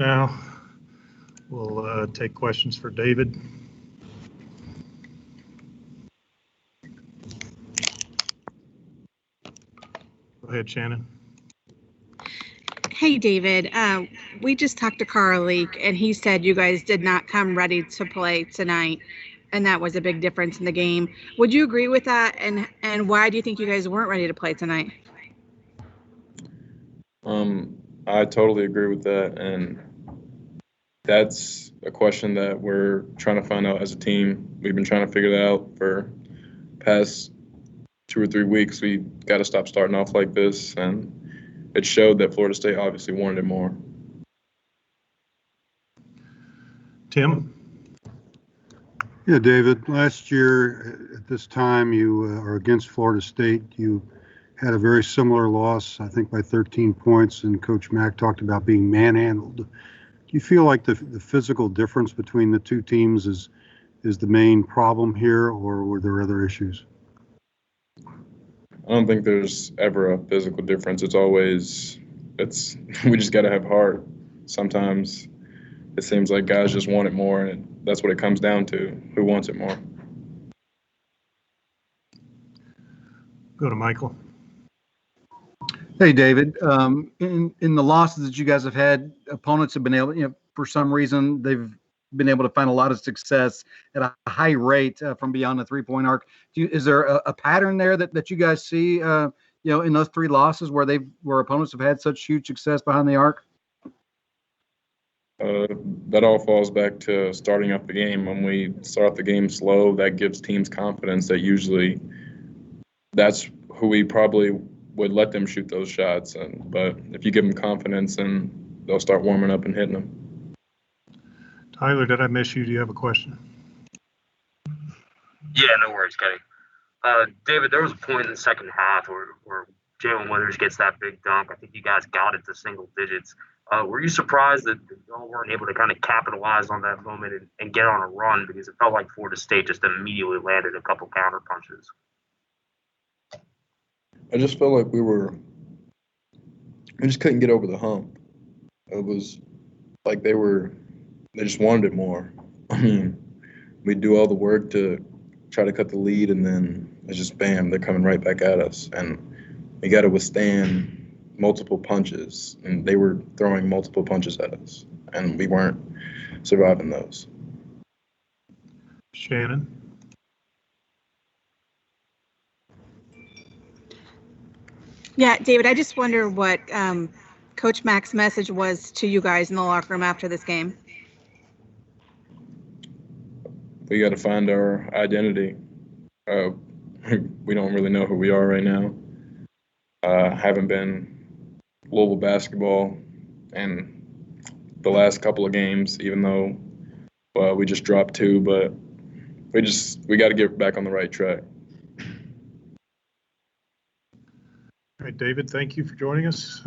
Now we'll take questions for David. Go ahead, Shannon. Hey, David. We just talked to Carl Leak, and he said you guys did not come ready to play tonight, and that was a big difference in the game. Would you agree with that? And why do you think you guys weren't ready to play tonight? I totally agree with that, and that's a question that we're trying to find out as a team. We've been trying to figure that out for past 2 or 3 weeks. We got to stop starting off like this, and it showed that Florida State obviously wanted it more. Tim? Yeah, David, last year at this time you are against Florida State. You had a very similar loss, I think by 13 points, and Coach Mack talked about being manhandled. Do you feel like the physical difference between the two teams is the main problem here, or were there other issues? I don't think there's ever a physical difference. We just got to have heart. Sometimes it seems like guys just want it more, and that's what it comes down to. Who wants it more? Go to Michael. Hey, David. In the losses that you guys have had, opponents have been able, for some reason, they've been able to find a lot of success at a high rate from beyond the three-point arc. Is there a pattern there that you guys see, in those 3 losses where opponents have had such huge success behind the arc? That all falls back to starting up the game. When we start the game slow, that gives teams confidence that usually that's who we probably would let them shoot those shots. But if you give them confidence, then they'll start warming up and hitting them. Tyler, did I miss you? Do you have a question? Yeah, no worries, Kenny. David, there was a point in the second half where Jalen Withers gets that big dunk. I think you guys got it to single digits. Were you surprised that y'all weren't able to kind of capitalize on that moment and get on a run, because it felt like Florida State just immediately landed a couple counter punches? I just felt like we just couldn't get over the hump. It was like they just wanted it more. I mean, we do all the work to try to cut the lead, and then it's just bam, they're coming right back at us. And we got to withstand multiple punches, and they were throwing multiple punches at us, and we weren't surviving those. Shannon? Yeah, David, I just wonder what Coach Mack's message was to you guys in the locker room after this game. We got to find our identity. We don't really know who we are right now. Haven't been Louisville basketball in the last couple of games, even though we just dropped 2, but we got to get back on the right track. All right, David, thank you for joining us.